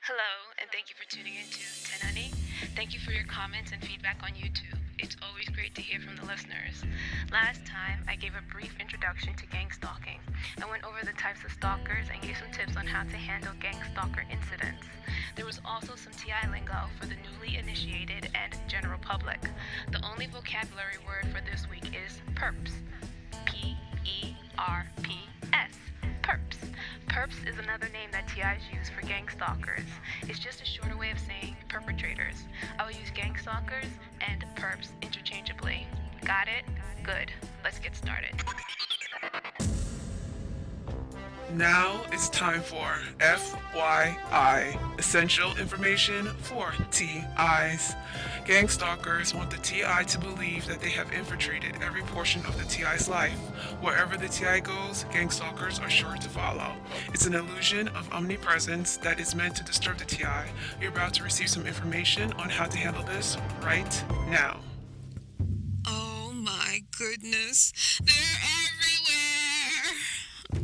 Hello, and thank you for tuning in to Tenani. Thank you for your comments and feedback on YouTube. It's always great to hear from the listeners. Last time, I gave a brief introduction to gang stalking. I went over the types of stalkers and gave some tips on how to handle gang stalker incidents. There was also some TI lingo for the newly initiated and general public. The only vocabulary word for this week is perps. P-E-R-P-S. Perps. Perps is another name that TIs use for gang stalkers. It's just a shorter way of saying perpetrators. I will use gang stalkers and perps interchangeably. Got it? Good. Let's get started. Now it's time for FYI, essential information for TIs. Gang stalkers want the TI to believe that they have infiltrated every portion of the TI's life. Wherever the TI goes, gang stalkers are sure to follow. It's an illusion of omnipresence that is meant to disturb the TI. You're about to receive some information on how to handle this right now. Oh my goodness, they're everywhere!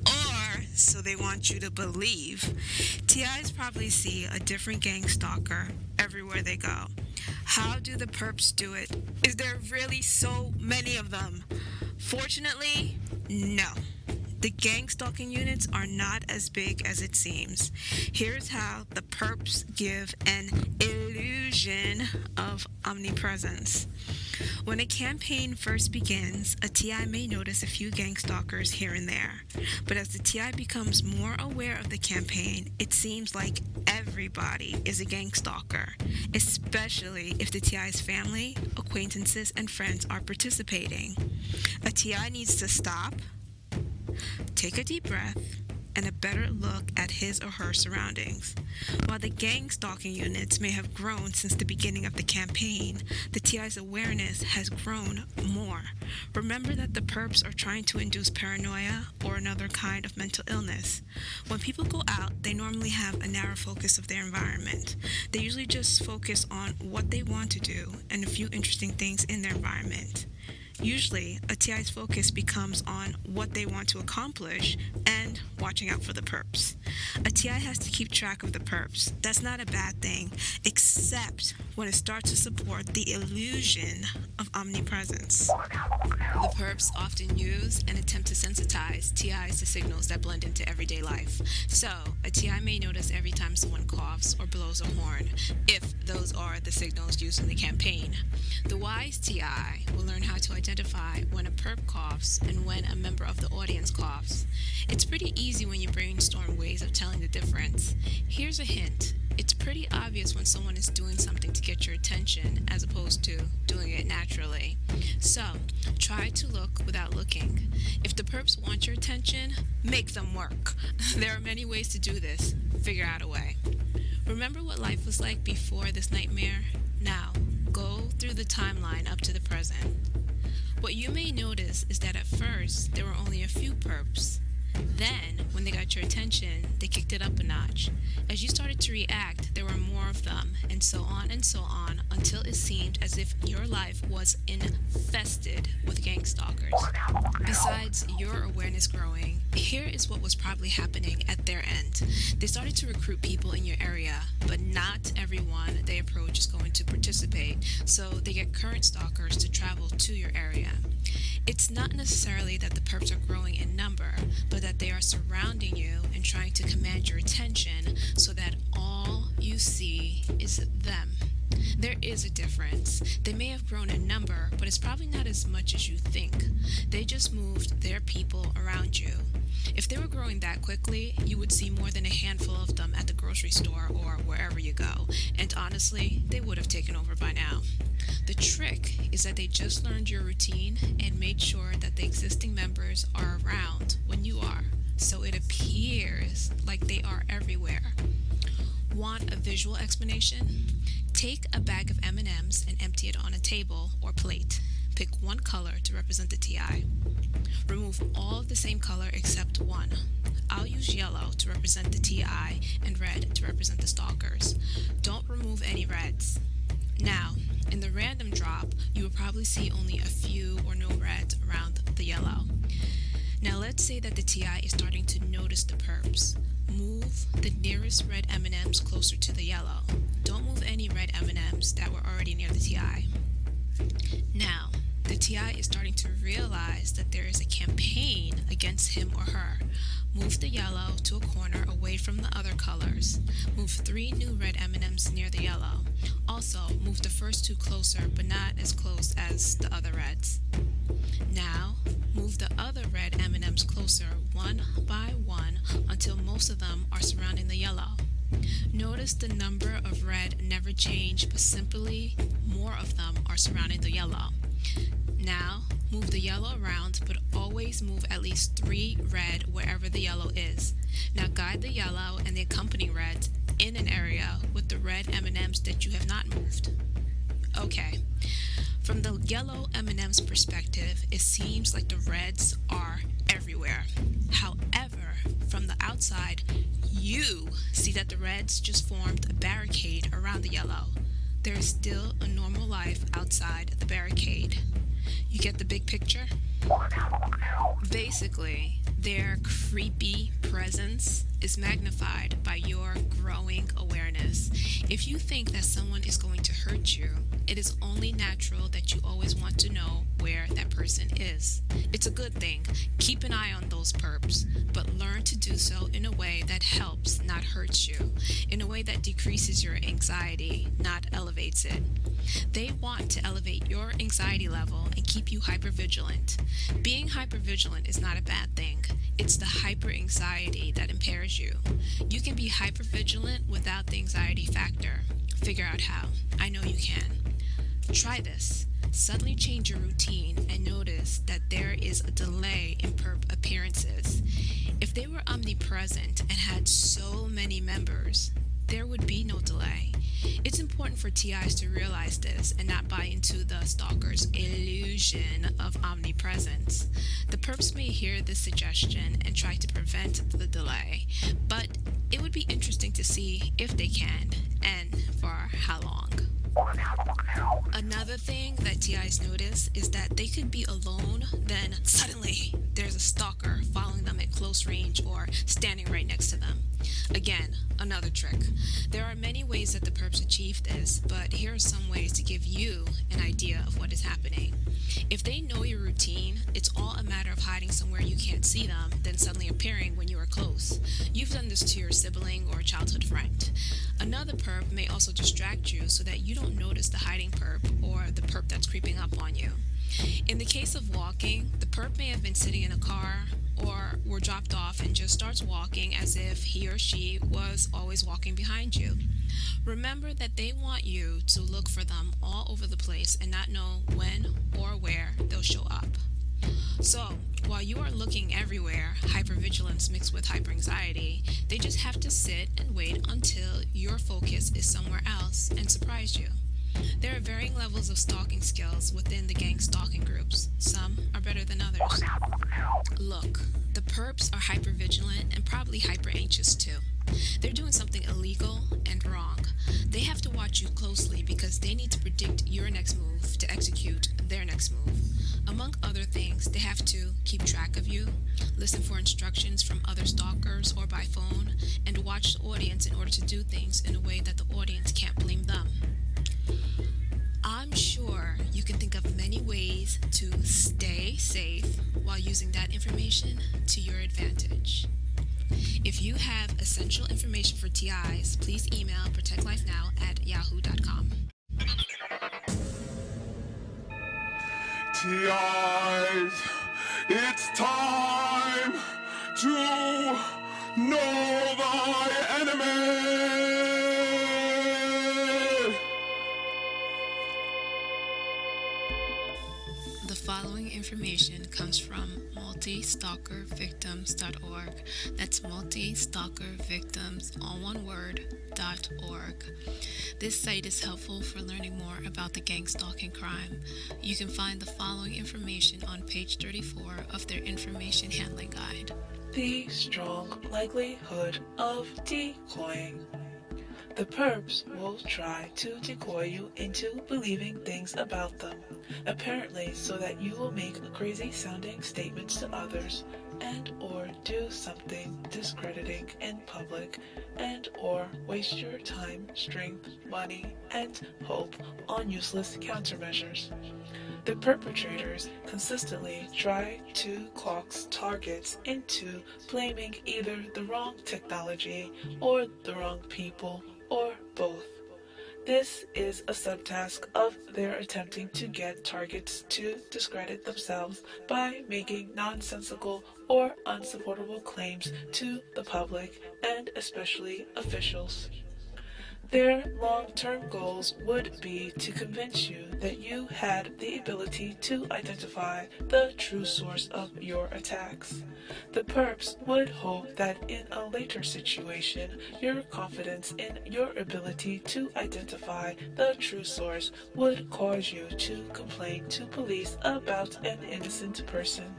Or so they want you to believe. TIs probably see a different gang stalker everywhere they go. How do the perps do it? Is there really so many of them? Fortunately, no. The gang stalking units are not as big as it seems. Here's how the perps give an illusion of omnipresence. When a campaign first begins, a TI may notice a few gang stalkers here and there. But as the TI becomes more aware of the campaign, it seems like everybody is a gang stalker, especially if the TI's family, acquaintances, and friends are participating. A TI needs to stop, take a deep breath, and a better look at his or her surroundings. While the gang stalking units may have grown since the beginning of the campaign, the TI's awareness has grown more. Remember that the perps are trying to induce paranoia or another kind of mental illness. When people go out, they normally have a narrow focus of their environment. They usually just focus on what they want to do and a few interesting things in their environment. Usually, a TI's focus becomes on what they want to accomplish and watching out for the perps. A TI has to keep track of the perps. That's not a bad thing, except when it starts to support the illusion of omnipresence. The perps often use and attempt to sensitize TIs to signals that blend into everyday life. So, a TI may notice every time someone coughs or blows a horn, if those are the signals used in the campaign. The wise TI will learn how to identify when a perp coughs and when a member of the audience coughs. It's pretty easy when you brainstorm ways of telling the difference. Here's a hint. It's pretty obvious when someone is doing something to get your attention as opposed to doing it naturally. So, try to look without looking. If the perps want your attention, make them work. There are many ways to do this. Figure out a way. Remember what life was like before this nightmare? Now, go through the timeline up to the present. What you may notice is that at first, there were only a few perps. Then, when they got your attention, they kicked it up a notch. As you started to react, there were more of them, and so on, until it seemed as if your life was infested with gang stalkers. Besides your awareness growing, here is what was probably happening at their end. They started to recruit people in your area, but not everyone they approach is going to participate, so they get current stalkers to travel to your area. It's not necessarily that the perps are growing in number, but that they are surrounding you and trying to command your attention so that all you see is them. There is a difference. They may have grown in number, but it's probably not as much as you think. They just moved their people around you. If they were growing that quickly, you would see more than a handful of them at the grocery store or wherever you go, and honestly, they would have taken over by now. The trick is that they just learned your routine and made sure that the existing members are around when you are, so it appears like they are everywhere. Want a visual explanation? Take a bag of M&Ms and empty it on a table or plate. Pick one color to represent the TI. Remove all of the same color except one. I'll use yellow to represent the TI and red to represent the stalkers. Don't remove any reds. Now, in the random drop, you will probably see only a few or no reds around the yellow. Now let's say that the TI is starting to notice the perps. Move the nearest red M&Ms closer to the yellow. Don't move any red M&Ms that were already near the TI. Now, the TI is starting to realize that there is a campaign against him or her. Move the yellow to a corner away from the other colors. Move 3 new red M&Ms near the yellow. Also, move the first 2 closer, but not as close as the other reds. Now, move the other red M&Ms closer one by one until most of them are surrounding the yellow. Notice the number of red never change, but simply more of them are surrounding the yellow. Now, move the yellow around, but always move at least 3 red wherever the yellow is. Now guide the yellow and the accompanying reds in an area with the red M&Ms that you have not moved. Okay, from the yellow M&M's perspective, it seems like the reds are everywhere. However, from the outside, you see that the reds just formed a barricade around the yellow. There is still a normal life outside the barricade. You get the big picture? Basically, their creepy presence is magnified by your growing awareness. If you think that someone is going to hurt you, it is only natural that you always want to know where that person is. It's a good thing. Keep an eye on those perps, but learn to do so in a way that helps, not hurts you, in a way that decreases your anxiety, not elevates it. They want to elevate your anxiety level and keep you hypervigilant. Being hypervigilant is not a bad thing. It's the hyper-anxiety that impairs you. You can be hypervigilant without the anxiety factor. Figure out how. I know you can. Try this. Suddenly change your routine and notice that there is a delay in perp appearances. If they were omnipresent and had so many members, there would be no delay. It's important for TIs to realize this and not buy into the stalker's illusion of omnipresence. The perps may hear this suggestion and try to prevent the delay, but it would be interesting to see if they can and for how long. Another thing that TIs notice is that they could be alone, then suddenly there's a stalker following them at close range or standing right next to them. Again, another trick. There are many ways that the perps achieve this, but here are some ways to give you an idea of what is happening. If they know your routine, it's all a matter of hiding somewhere you can't see them, then suddenly appearing when you are close. You've done this to your sibling or childhood friend. Another perp may also distract you so that you don't notice the hiding perp or the perp that's creeping up on you. In the case of walking, the perp may have been sitting in a car or were dropped off and just starts walking as if he or she was always walking behind you. Remember that they want you to look for them all over the place and not know when or where they'll show up. So, while you are looking everywhere, hypervigilance mixed with hyperanxiety, they just have to sit and wait until your focus is somewhere else and surprise you. There are varying levels of stalking skills within the gang stalking groups. Some are better than others. Look, the perps are hypervigilant and probably hyper-anxious too. They're doing something illegal and wrong. They have to watch you closely because they need to predict your next move to execute their next move. Among other things, they have to keep track of you, listen for instructions from other stalkers or by phone, and watch the audience in order to do things in a way that the audience can't blame them. I'm sure you can think of many ways to stay safe while using that information to your advantage. If you have essential information for TIs, please email protectlifenow@yahoo.com. TIs, it's time to know thy enemy. The following information comes from multistalkervictims.org. That's multistalkervictims, all one word.org. This site is helpful for learning more about the gang stalking crime. You can find the following information on page 34 of their information handling guide. The strong likelihood of decoying. The perps will try to decoy you into believing things about them, apparently so that you will make crazy sounding statements to others and or do something discrediting in public and or waste your time, strength, money, and hope on useless countermeasures. The perpetrators consistently try to coax targets into blaming either the wrong technology or the wrong people or both. This is a subtask of their attempting to get targets to discredit themselves by making nonsensical or unsupportable claims to the public and especially officials. Their long-term goals would be to convince you that you had the ability to identify the true source of your attacks. The perps would hope that in a later situation, your confidence in your ability to identify the true source would cause you to complain to police about an innocent person.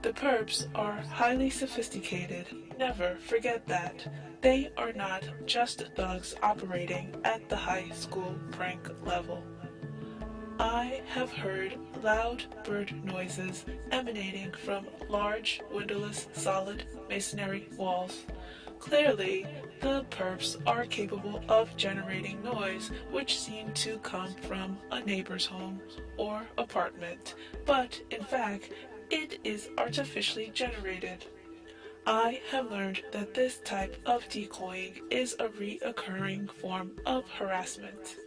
The perps are highly sophisticated. Never forget that. They are not just thugs operating at the high school prank level. I have heard loud bird noises emanating from large windowless solid masonry walls. Clearly, the perps are capable of generating noise which seem to come from a neighbor's home or apartment, but in fact, it is artificially generated. I have learned that this type of decoying is a reoccurring form of harassment,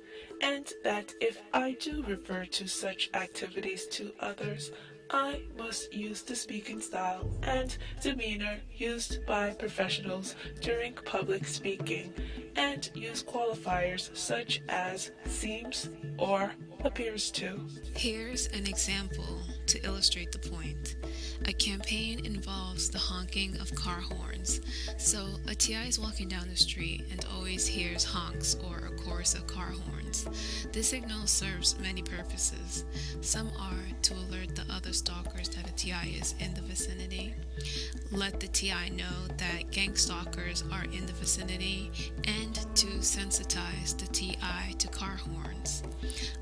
and that if I do refer to such activities to others, I must use the speaking style and demeanor used by professionals during public speaking, and use qualifiers such as seems or appears to. Here's an example to illustrate the point. A campaign involves the honking of car horns. So a TI is walking down the street and always hears honks or a chorus of car horns. This signal serves many purposes. Some are to alert the other stalkers that a TI is in the vicinity, let the TI know that gang stalkers are in the vicinity, and to sensitize the TI to car horns.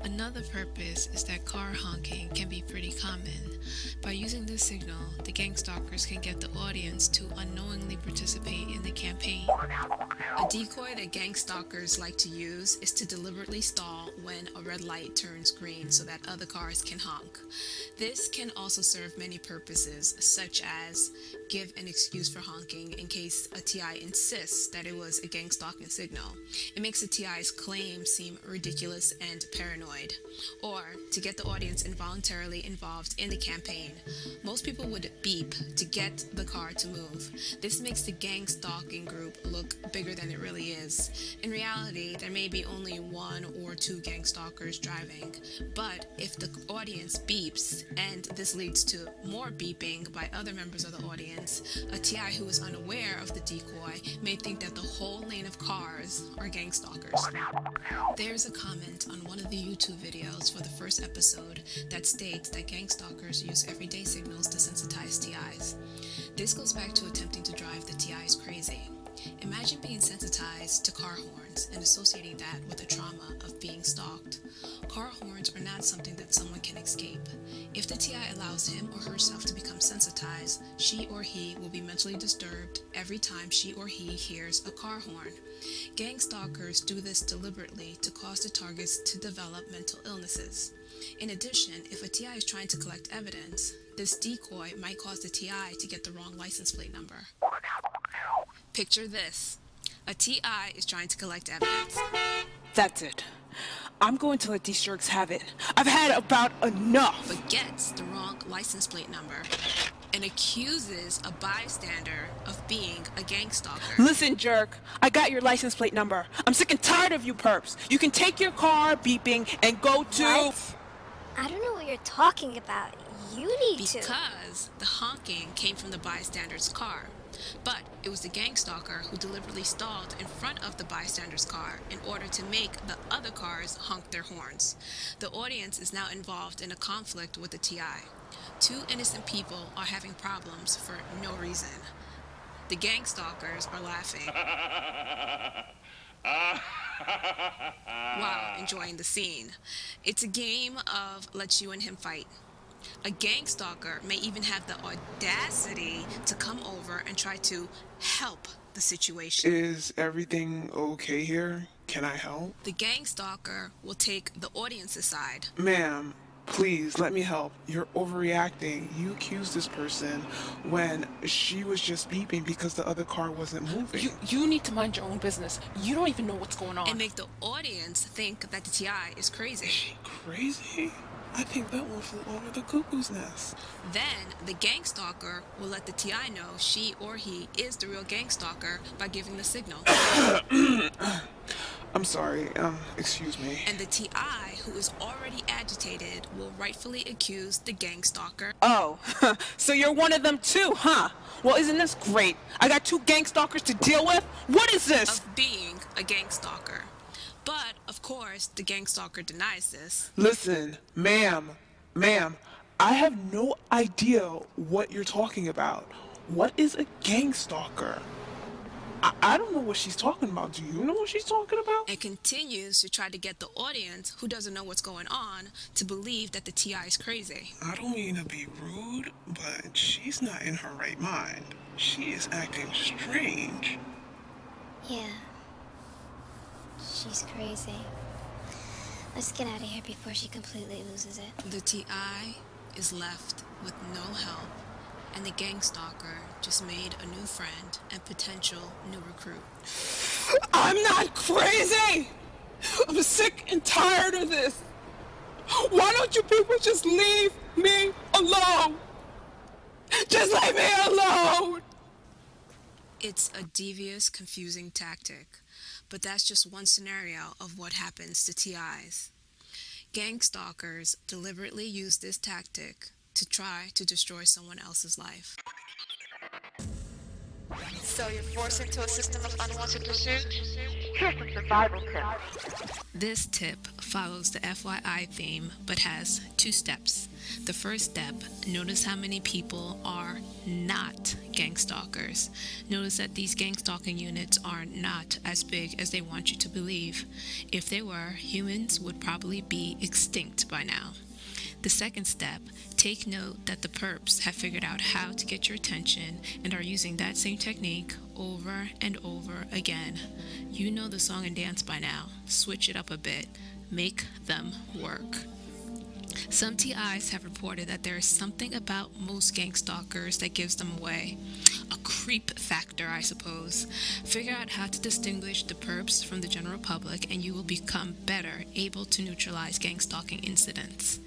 Another purpose is that car honking can be pretty common. By using this signal, the gang stalkers can get the audience to unknowingly participate in the campaign. A decoy that gang stalkers like to use is to deliberately stall when a red light turns green so that other cars can honk. This can also serve many purposes, such as give an excuse for honking in case a TI insists that it was a gang stalking signal. It makes the TI's claim seem ridiculous and paranoid. Or to get the audience involuntarily involved in the campaign. Most people would beep to get the car to move. This makes the gang stalking group look bigger than it really is. In reality, there may be only one or two gang stalkers driving, but if the audience beeps and this leads to more beeping by other members of the audience, a TI who is unaware of the decoy may think that the whole lane of cars are gang stalkers. There's a comment on one of the YouTube videos for the first episode that states that gang stalkers use everyday signals to sensitize TIs. This goes back to attempting to drive the TIs crazy. Imagine being sensitized to car horns and associating that with the trauma of being stalked. Car horns are not something that someone can escape. If the TI allows him or herself to become sensitized, she or he will be mentally disturbed every time she or he hears a car horn. Gang stalkers do this deliberately to cause the targets to develop mental illnesses. In addition, if a TI is trying to collect evidence, this decoy might cause the TI to get the wrong license plate number. Picture this. A TI is trying to collect evidence. That's it. I'm going to let these jerks have it. I've had about enough. But gets the wrong license plate number and accuses a bystander of being a gang stalker. Listen, jerk. I got your license plate number. I'm sick and tired of you perps. You can take your car beeping and go to... What? I don't know what you're talking about. You need to. Because the honking came from the bystander's car. But it was the gang stalker who deliberately stalled in front of the bystander's car in order to make the other cars honk their horns. The audience is now involved in a conflict with the TI. Two innocent people are having problems for no reason. The gang stalkers are laughing while enjoying the scene. It's a game of let's you and him fight. A gang stalker may even have the audacity to come over and try to help the situation. Is everything okay here? Can I help? The gang stalker will take the audience's side. Ma'am, please let me help. You're overreacting. You accused this person when she was just beeping because the other car wasn't moving. You need to mind your own business. You don't even know what's going on. And make the audience think that the TI is crazy. Is she crazy? I think that one flew over the cuckoo's nest. Then the gang stalker will let the TI know she or he is the real gang stalker by giving the signal. I'm sorry, excuse me. And the TI, who is already agitated, will rightfully accuse the gang stalker. Oh, so you're one of them too, huh? Well, isn't this great? I got 2 gang stalkers to deal with. What is this? Of being a gang stalker. But, of course, the gang stalker denies this. Listen, ma'am, I have no idea what you're talking about. What is a gang stalker? I don't know what she's talking about. Do you know what she's talking about? And continues to try to get the audience, who doesn't know what's going on, to believe that the TI is crazy. I don't mean to be rude, but she's not in her right mind. She is acting strange. Yeah. She's crazy. Let's get out of here before she completely loses it. The TI is left with no help, and the gang stalker just made a new friend and potential new recruit. I'm not crazy! I'm sick and tired of this. Why don't you people just leave me alone? Just leave me alone! It's a devious, confusing tactic, but that's just one scenario of what happens to TIs. Gang stalkers deliberately use this tactic to try to destroy someone else's life. So you're forced into a system of unwanted pursuit? Here's some survival tips. This tip follows the FYI theme but has 2 steps. The first step, notice how many people are not gang stalkers. Notice that these gang stalking units are not as big as they want you to believe. If they were, humans would probably be extinct by now. The second step, take note that the perps have figured out how to get your attention and are using that same technique over and over again. You know the song and dance by now. Switch it up a bit. Make them work. Some TIs have reported that there is something about most gang stalkers that gives them away. A creep factor, I suppose. Figure out how to distinguish the perps from the general public and you will become better able to neutralize gang stalking incidents.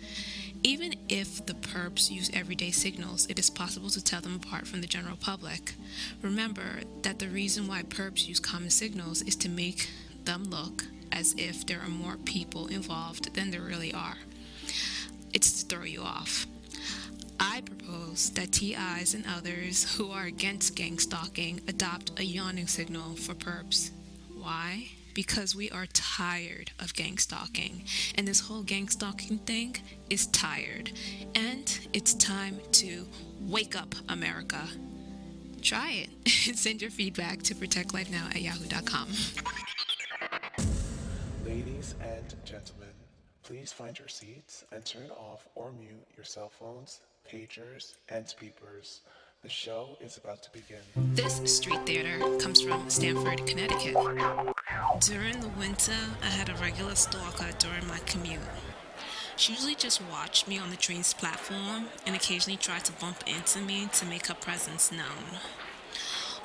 Even if the perps use everyday signals, it is possible to tell them apart from the general public. Remember that the reason why perps use common signals is to make them look as if there are more people involved than there really are. It's to throw you off. I propose that TIs and others who are against gang stalking adopt a yawning signal for perps. Why? Because we are tired of gang stalking, and this whole gang stalking thing is tired, and it's time to wake up, America. Try it and send your feedback to protectlifenow@yahoo.com. Ladies and gentlemen, please find your seats and turn off or mute your cell phones, pagers, and beepers. The show is about to begin. This street theater comes from Stamford, Connecticut. During the winter, I had a regular stalker during my commute. She usually just watched me on the train's platform and occasionally tried to bump into me to make her presence known.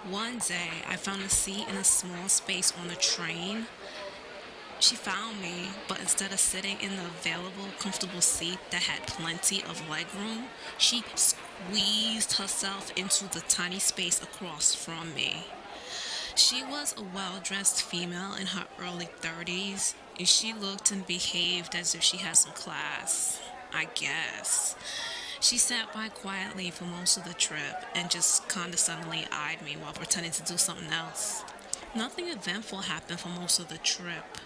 One day, I found a seat in a small space on the train. She found me, but instead of sitting in the available, comfortable seat that had plenty of legroom, she squeezed herself into the tiny space across from me. She was a well-dressed female in her early 30s, and she looked and behaved as if she had some class, I guess. She sat by quietly for most of the trip and just condescendingly eyed me while pretending to do something else. Nothing eventful happened for most of the trip.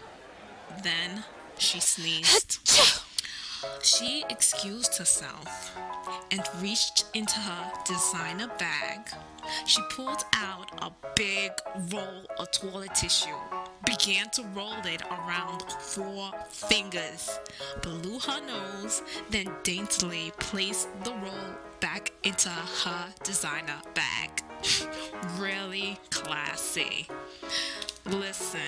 Then she sneezed. She excused herself and reached into her designer bag. She pulled out a big roll of toilet tissue began to roll it around 4 fingers, blew her nose, then daintily placed the roll back into her designer bag. Really classy. Listen,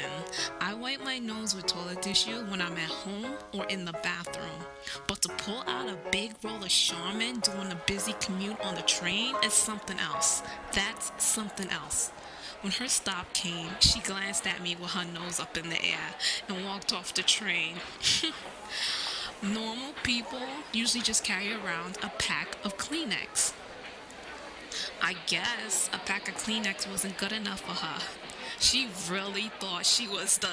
I wipe my nose with toilet tissue when I'm at home or in the bathroom. But to pull out a big roll of Charmin during a busy commute on the train is something else. That's something else. When her stop came, she glanced at me with her nose up in the air and walked off the train. Normal people usually just carry around a pack of Kleenex. I guess a pack of Kleenex wasn't good enough for her. She really thought she was the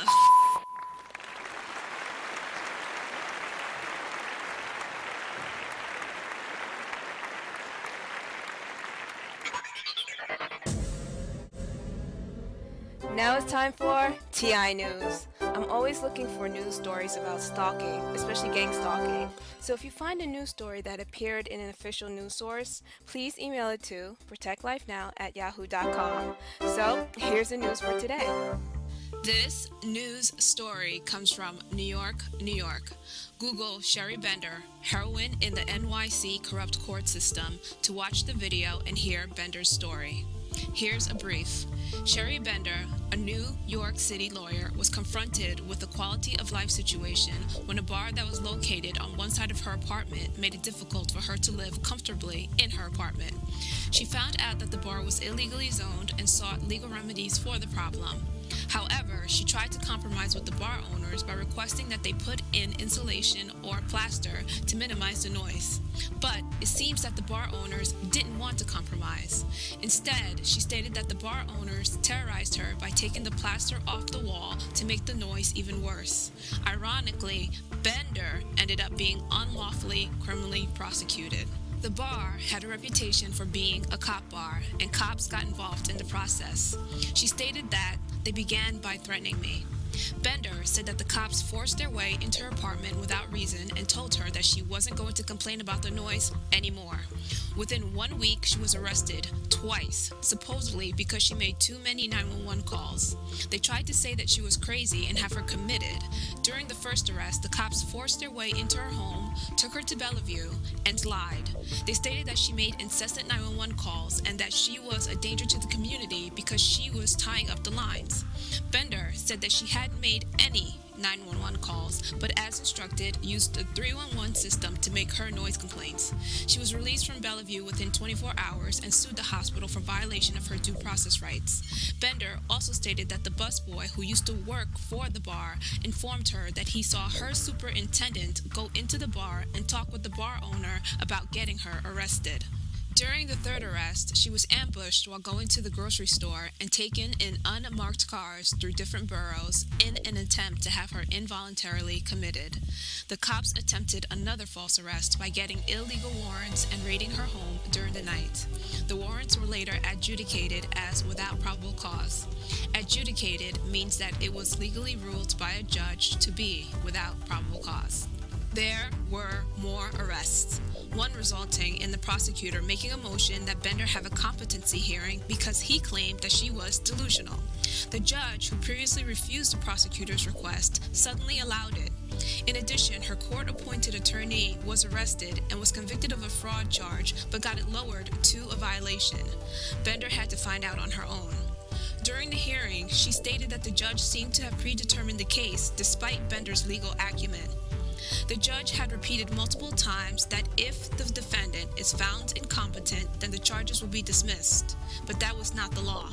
Now it's time for TI News. I'm always looking for news stories about stalking, especially gang stalking. So if you find a news story that appeared in an official news source, please email it to protectlifenow@yahoo.com. So here's the news for today. This news story comes from New York, New York. Google Sherry Bender, heroine in the NYC corrupt court system, to watch the video and hear Bender's story. Here's a brief. Sherry Bender, a New York City lawyer, was confronted with a quality of life situation when a bar that was located on one side of her apartment made it difficult for her to live comfortably in her apartment. She found out that the bar was illegally zoned and sought legal remedies for the problem. However, she tried to compromise with the bar owners by requesting that they put in insulation or plaster to minimize the noise. But it seems that the bar owners didn't want to compromise. Instead, she stated that the bar owners terrorized her by taking the plaster off the wall to make the noise even worse. Ironically, Bender ended up being unlawfully criminally prosecuted. The bar had a reputation for being a cop bar, and cops got involved in the process. She stated that they began by threatening me. Bender said that the cops forced their way into her apartment without reason and told her that she wasn't going to complain about the noise anymore. Within 1 week, she was arrested twice, supposedly because she made too many 911 calls. They tried to say that she was crazy and have her committed. During the first arrest, the cops forced their way into her home, took her to Bellevue, and lied. They stated that she made incessant 911 calls and that she was a danger to the community because she was tying up the lines. Bender said that she hadn't made any 911 calls, but as instructed, used the 311 system to make her noise complaints. She was released from Bellevue within 24 hours and sued the hospital for violation of her due process rights. Bender also stated that the busboy who used to work for the bar informed her that he saw her superintendent go into the bar and talk with the bar owner about getting her arrested. During the third arrest, she was ambushed while going to the grocery store and taken in unmarked cars through different boroughs in an attempt to have her involuntarily committed. The cops attempted another false arrest by getting illegal warrants and raiding her home during the night. The warrants were later adjudicated as without probable cause. Adjudicated means that it was legally ruled by a judge to be without probable cause. There were more arrests, one resulting in the prosecutor making a motion that Bender have a competency hearing because he claimed that she was delusional. The judge, who previously refused the prosecutor's request, suddenly allowed it. In addition, her court-appointed attorney was arrested and was convicted of a fraud charge but got it lowered to a violation. Bender had to find out on her own. During the hearing, she stated that the judge seemed to have predetermined the case despite Bender's legal acumen. The judge had repeated multiple times that if the defendant is found incompetent, then the charges will be dismissed, but that was not the law.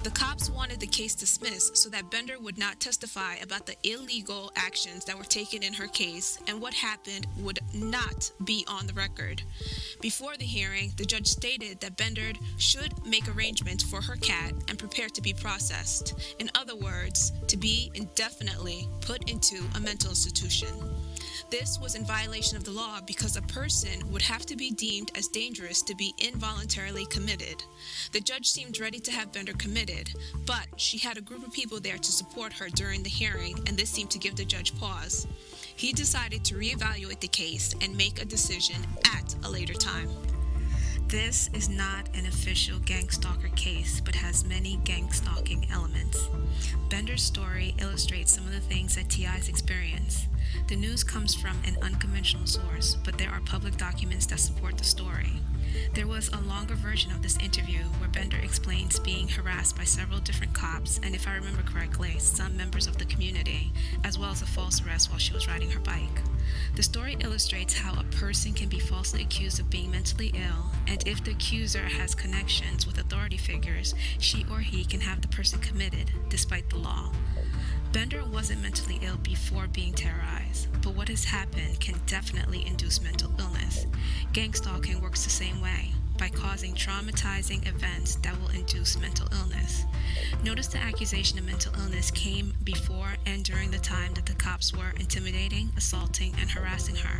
The cops wanted the case dismissed so that Bender would not testify about the illegal actions that were taken in her case, and what happened would not be on the record. Before the hearing, the judge stated that Bender should make arrangements for her cat and prepare to be processed. In other words, to be indefinitely put into a mental institution. This was in violation of the law because a person would have to be deemed as dangerous to be involuntarily committed. The judge seemed ready to have Bender committed, but she had a group of people there to support her during the hearing, and this seemed to give the judge pause. He decided to reevaluate the case and make a decision at a later time. This is not an official gang stalker case, but has many gang stalking elements. Bender's story illustrates some of the things that T.I.'s experience. The news comes from an unconventional source, but there are public documents that support the story. There was a longer version of this interview where Bender explains being harassed by several different cops, and if I remember correctly, some members of the community, as well as a false arrest while she was riding her bike. The story illustrates how a person can be falsely accused of being mentally ill, and if the accuser has connections with authority figures, she or he can have the person committed, despite the law. Bender wasn't mentally ill before being terrorized, but what has happened can definitely induce mental illness. Gang stalking works the same way, by causing traumatizing events that will induce mental illness. Notice the accusation of mental illness came before and during the time that the cops were intimidating, assaulting, and harassing her.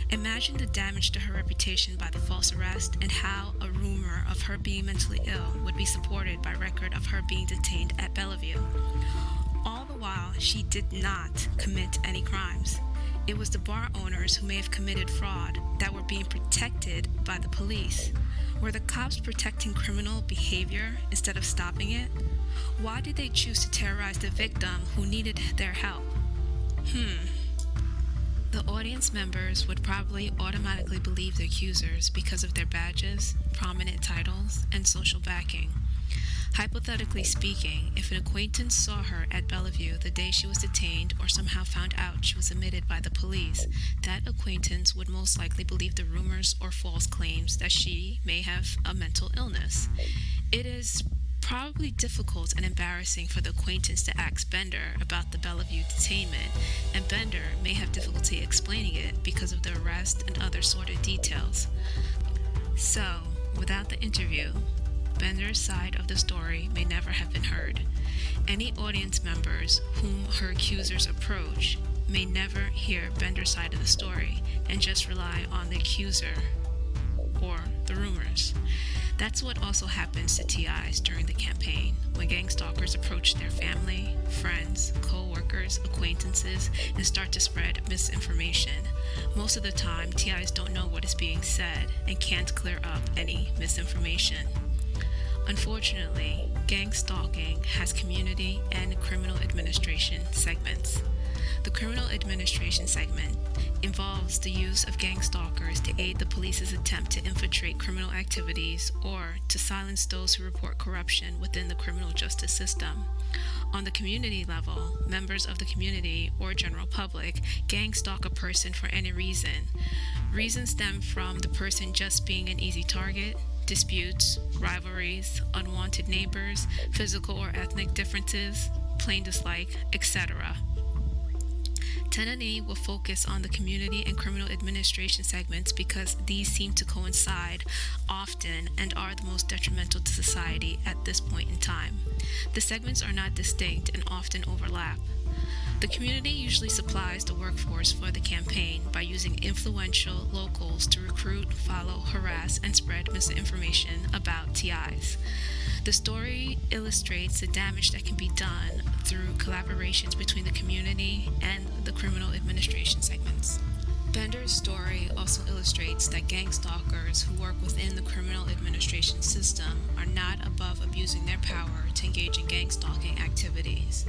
Imagine the damage to her reputation by the false arrest and how a rumor of her being mentally ill would be supported by record of her being detained at Bellevue. All the while, she did not commit any crimes. It was the bar owners who may have committed fraud that were being protected by the police. Were the cops protecting criminal behavior instead of stopping it? Why did they choose to terrorize the victim who needed their help? The audience members would probably automatically believe the accusers because of their badges, prominent titles, and social backing. Hypothetically speaking, if an acquaintance saw her at Bellevue the day she was detained or somehow found out she was admitted by the police, that acquaintance would most likely believe the rumors or false claims that she may have a mental illness. It is probably difficult and embarrassing for the acquaintance to ask Bender about the Bellevue detainment, and Bender may have difficulty explaining it because of the arrest and other sordid details. So, without the interview, Bender's side of the story may never have been heard. Any audience members whom her accusers approach may never hear Bender's side of the story and just rely on the accuser or the rumors. That's what also happens to TIs during the campaign, when gang stalkers approach their family, friends, co-workers, acquaintances, and start to spread misinformation. Most of the time, TIs don't know what is being said and can't clear up any misinformation. Unfortunately, gang stalking has community and criminal administration segments. The criminal administration segment involves the use of gang stalkers to aid the police's attempt to infiltrate criminal activities or to silence those who report corruption within the criminal justice system. On the community level, members of the community or general public gang stalk a person for any reason. Reasons stem from the person just being an easy target, disputes, rivalries, unwanted neighbors, physical or ethnic differences, plain dislike, etc. 10&E will focus on the community and criminal administration segments because these seem to coincide often and are the most detrimental to society at this point in time. The segments are not distinct and often overlap. The community usually supplies the workforce for the campaign by using influential locals to recruit, follow, harass, and spread misinformation about TIs. The story illustrates the damage that can be done through collaborations between the community and the criminal administration segments. Bender's story also illustrates that gang stalkers who work within the criminal administration system are not above abusing their power to engage in gang stalking activities.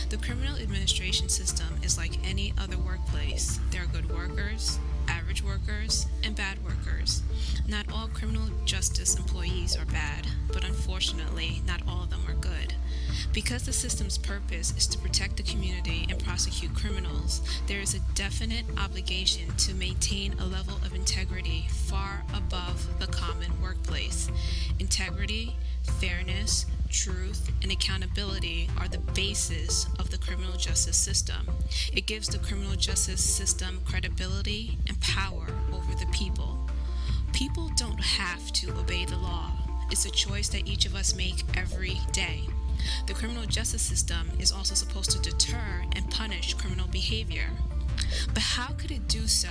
The criminal administration system is like any other workplace. There are good workers, average workers, and bad workers. Not all criminal justice employees are bad, but unfortunately, not all of them are good. Because the system's purpose is to protect the community and prosecute criminals, there is a definite obligation to maintain a level of integrity far above the common workplace. Integrity, fairness, truth, and accountability are the basis of the criminal justice system. It gives the criminal justice system credibility and power over the people. People don't have to obey the law. It's a choice that each of us make every day. The criminal justice system is also supposed to deter and punish criminal behavior. But how could it do so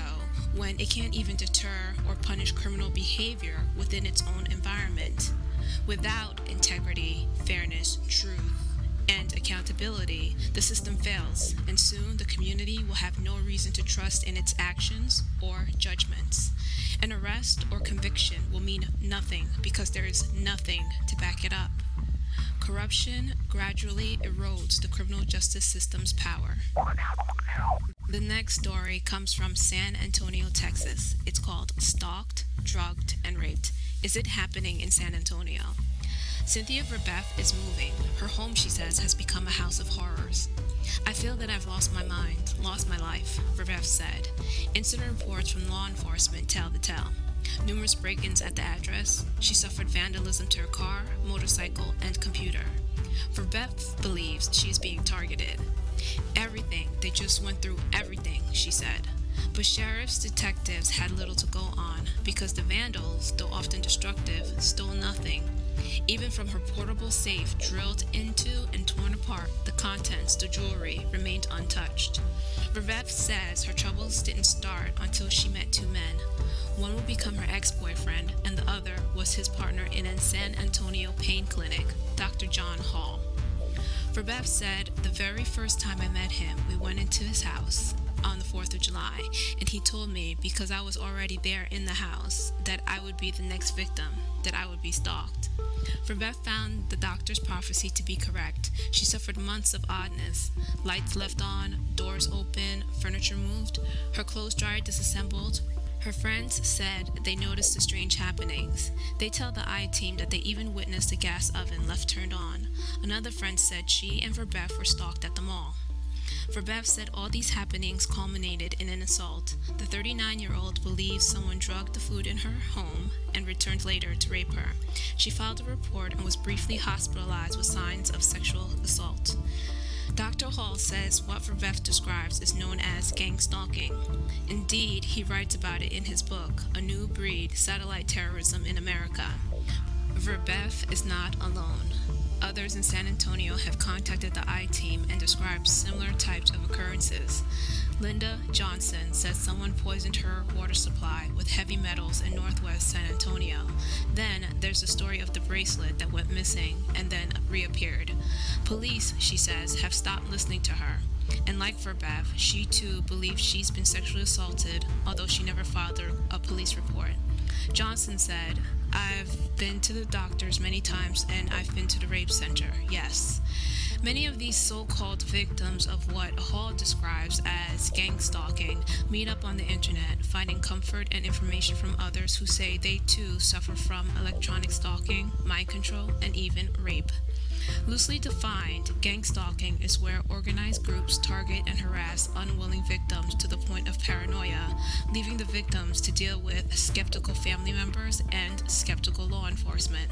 when it can't even deter or punish criminal behavior within its own environment? Without integrity, fairness, truth, and accountability, the system fails, and soon the community will have no reason to trust in its actions or judgments. An arrest or conviction will mean nothing because there is nothing to back it up. Corruption gradually erodes the criminal justice system's power. The next story comes from San Antonio, Texas. It's called Stalked, Drugged, and Raped. Is it happening in San Antonio? Cynthia Verbeff is moving. Her home, she says, has become a house of horrors. I feel that I've lost my mind, lost my life, Verbeff said. Incident reports from law enforcement tell the tale. Numerous break-ins at the address. She suffered vandalism to her car, motorcycle, and computer. Verbeff believes she is being targeted. Everything, they just went through everything, she said. But sheriff's detectives had little to go on because the vandals, though often destructive, stole nothing. Even from her portable safe drilled into and torn apart, the contents, the jewelry, remained untouched. Verbeff says her troubles didn't start until she met two men. One would become her ex-boyfriend, and the other was his partner in a San Antonio pain clinic, Dr. John Hall. Verbeff said, the very first time I met him, we went into his house on the 4th of July, and he told me, because I was already there in the house, that I would be the next victim, that I would be stalked. Verbeff found the doctor's prophecy to be correct. She suffered months of oddness. Lights left on, doors open, furniture moved, her clothes dried disassembled. Her friends said they noticed the strange happenings. They tell the I-Team that they even witnessed a gas oven left turned on. Another friend said she and Verbeff were stalked at the mall. Verbeff said all these happenings culminated in an assault. The 39-year-old believes someone drugged the food in her home and returned later to rape her. She filed a report and was briefly hospitalized with signs of sexual assault. Dr. Hall says what Verbeff describes is known as gang stalking. Indeed, he writes about it in his book, A New Breed: Satellite Terrorism in America. Verbeff is not alone. Others in San Antonio have contacted the I-Team and described similar types of occurrences. Linda Johnson says someone poisoned her water supply with heavy metals in northwest San Antonio. Then there's the story of the bracelet that went missing and then reappeared. Police, she says, have stopped listening to her. And like Verbeff, she too believes she's been sexually assaulted, although she never filed a police report. Johnson said, I've been to the doctors many times and I've been to the rape center, yes. Many of these so-called victims of what Hall describes as gang stalking meet up on the internet, finding comfort and information from others who say they too suffer from electronic stalking, mind control, and even rape. Loosely defined, gang stalking is where organized groups target and harass unwilling victims to the point of paranoia, leaving the victims to deal with skeptical family members and skeptical law enforcement.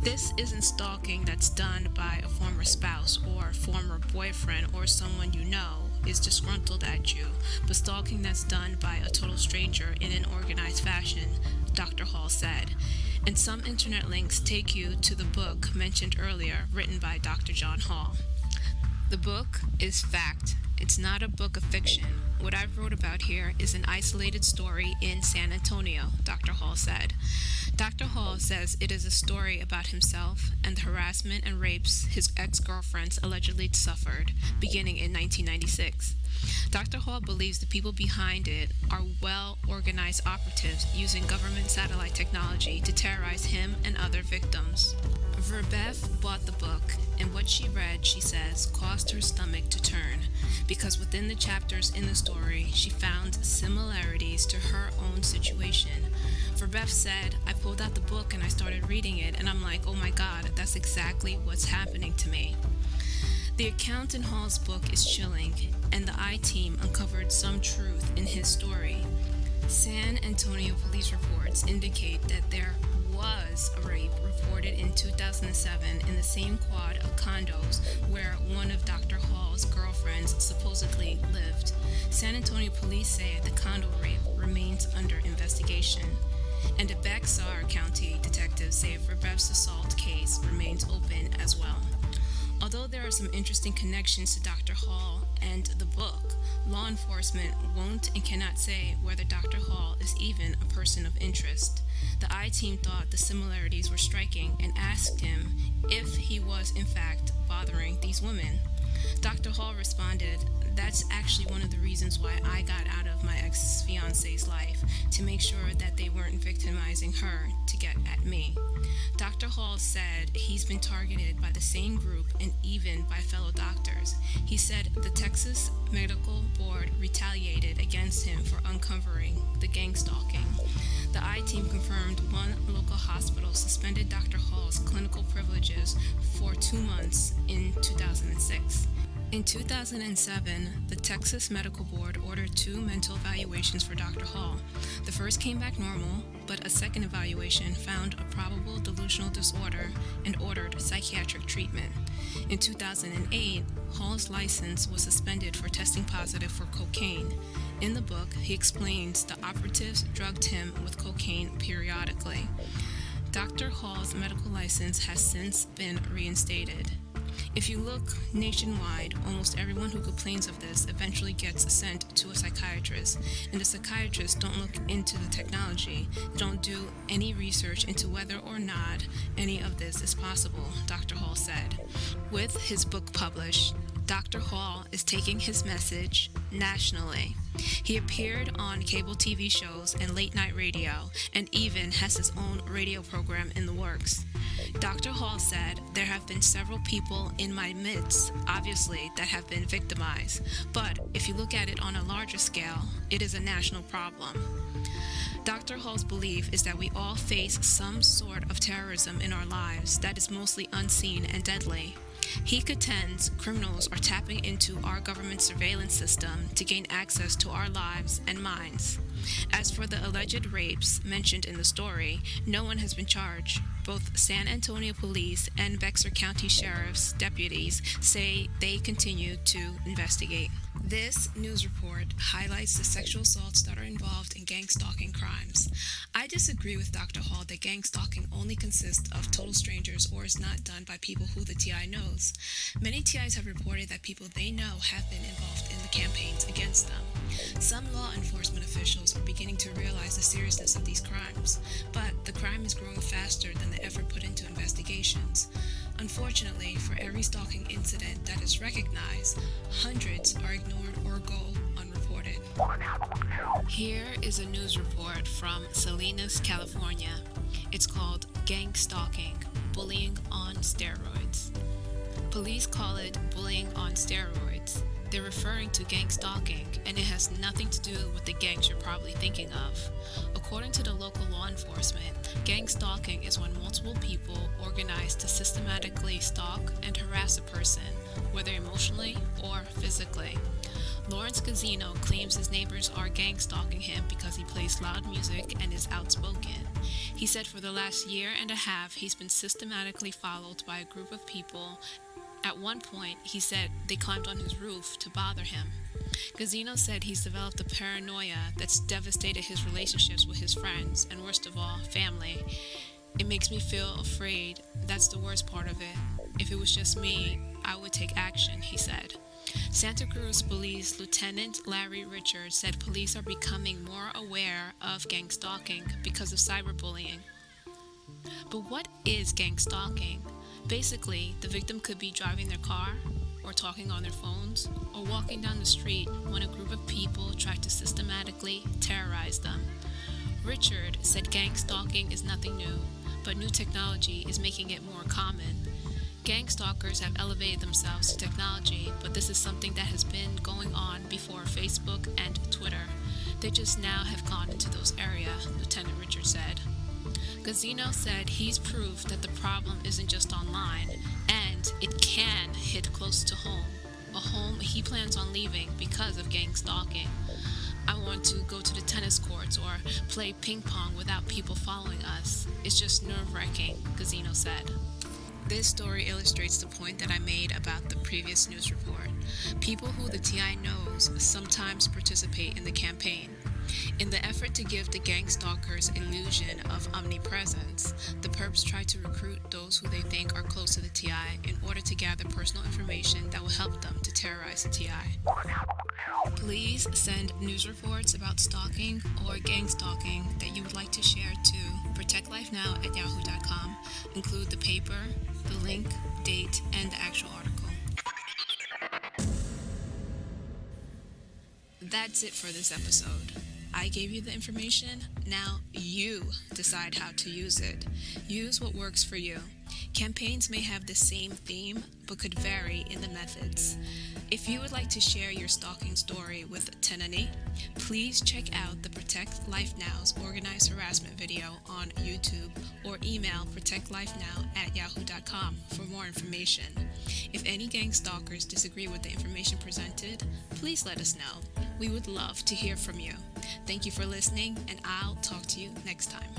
This isn't stalking that's done by a former spouse or former boyfriend or someone you know is disgruntled at you, but stalking that's done by a total stranger in an organized fashion, Dr. Hall said. And some internet links take you to the book mentioned earlier, written by Dr. John Hall. The book is fact. It's not a book of fiction. What I wrote about here is an isolated story in San Antonio, Dr. Hall said. Dr. Hall says it is a story about himself and the harassment and rapes his ex-girlfriends allegedly suffered, beginning in 1996. Dr. Hall believes the people behind it are well-organized operatives using government satellite technology to terrorize him and other victims. Verbeff bought the book, and what she read, she says, caused her stomach to turn, because within the chapters in the story, she found similarities to her own situation. Verbeff said, I pulled out the book and I started reading it, and I'm like, oh my God, that's exactly what's happening to me. The account in Hall's book is chilling, and the I-Team uncovered some truth in his story. San Antonio police reports indicate that there was a rape reported in 2007 in the same quad of condos where one of Dr. Hall's girlfriends supposedly lived. San Antonio police say the condo rape remains under investigation. And the Bexar County detectives say Verbeff's assault case remains open as well. Although there are some interesting connections to Dr. Hall and the book, law enforcement won't and cannot say whether Dr. Hall is even a person of interest. The I-Team thought the similarities were striking and asked him if he was in fact bothering these women. Dr. Hall responded, "That's actually one of the reasons why I got out of my ex-fiance's life, to make sure that they weren't victimizing her to get at me." Dr. Hall said he's been targeted by the same group and even by fellow doctors. He said the Texas Medical Board retaliated against him for uncovering the gang stalking. The I-Team confirmed one local hospital suspended Dr. Hall's clinical privileges for 2 months in 2006. In 2007, the Texas Medical Board ordered 2 mental evaluations for Dr. Hall. The first came back normal, but a second evaluation found a probable delusional disorder and ordered psychiatric treatment. In 2008, Hall's license was suspended for testing positive for cocaine. In the book, he explains the operatives drugged him with cocaine periodically. Dr. Hall's medical license has since been reinstated. If you look nationwide, almost everyone who complains of this eventually gets sent to a psychiatrist, and the psychiatrists don't look into the technology, don't do any research into whether or not any of this is possible, Dr. Hall said. With his book published, Dr. Hall is taking his message nationally. He appeared on cable TV shows and late-night radio, and even has his own radio program in the works. Dr. Hall said, "There have been several people in my midst, obviously, that have been victimized, but if you look at it on a larger scale, it is a national problem." Dr. Hall's belief is that we all face some sort of terrorism in our lives that is mostly unseen and deadly. He contends criminals are tapping into our government surveillance system to gain access to our lives and minds. As for the alleged rapes mentioned in the story, no one has been charged. Both San Antonio Police and Bexar County Sheriff's deputies say they continue to investigate. This news report highlights the sexual assaults that are involved in gang stalking crimes. I disagree with Dr. Hall that gang stalking only consists of total strangers or is not done by people who the TI knows. Many TIs have reported that people they know have been involved in the campaigns against them. Some law enforcement officials are beginning to realize the seriousness of these crimes, but the crime is growing faster than the effort put into investigations. Unfortunately, for every stalking incident that is recognized, hundreds are ignored or go unreported. Here is a news report from Salinas, California. It's called Gang Stalking, Bullying on Steroids. Police call it bullying on steroids. They're referring to gang stalking, and it has nothing to do with the gangs you're probably thinking of. According to the local law enforcement, gang stalking is when multiple people organize to systematically stalk and harass a person, whether emotionally or physically. Lawrence Gazino claims his neighbors are gang stalking him because he plays loud music and is outspoken. He said for the last year and a half he's been systematically followed by a group of people. At one point, he said they climbed on his roof to bother him. Gazino said he's developed a paranoia that's devastated his relationships with his friends, and worst of all, family. "It makes me feel afraid. That's the worst part of it. If it was just me, I would take action," he said. Santa Cruz Police Lieutenant Larry Richards said police are becoming more aware of gang stalking because of cyberbullying. But what is gang stalking? Basically, the victim could be driving their car, or talking on their phones, or walking down the street when a group of people try to systematically terrorize them. Richard said gang stalking is nothing new, but new technology is making it more common. Gang stalkers have elevated themselves to technology, but this is something that has been going on before Facebook and Twitter. They just now have gone into those areas, Lieutenant Richard said. Gazino said he's proof that the problem isn't just online, and it can hit close to home, a home he plans on leaving because of gang stalking. "I want to go to the tennis courts or play ping pong without people following us. It's just nerve-wracking," Gazino said. This story illustrates the point that I made about the previous news report. People who the TI knows sometimes participate in the campaign. In the effort to give the gang stalkers illusion of omnipresence, the perps try to recruit those who they think are close to the TI in order to gather personal information that will help them to terrorize the TI. Please send news reports about stalking or gang stalking that you would like to share to protectlifenow@yahoo.com. Include the paper, the link, date, and the actual article. That's it for this episode. I gave you the information, now you decide how to use it. Use what works for you. Campaigns may have the same theme, but could vary in the methods. If you would like to share your stalking story with Tenani, please check out the Protect Life Now's organized harassment video on YouTube or email protectlifenow@yahoo.com for more information. If any gang stalkers disagree with the information presented, please let us know. We would love to hear from you. Thank you for listening, and I'll talk to you next time.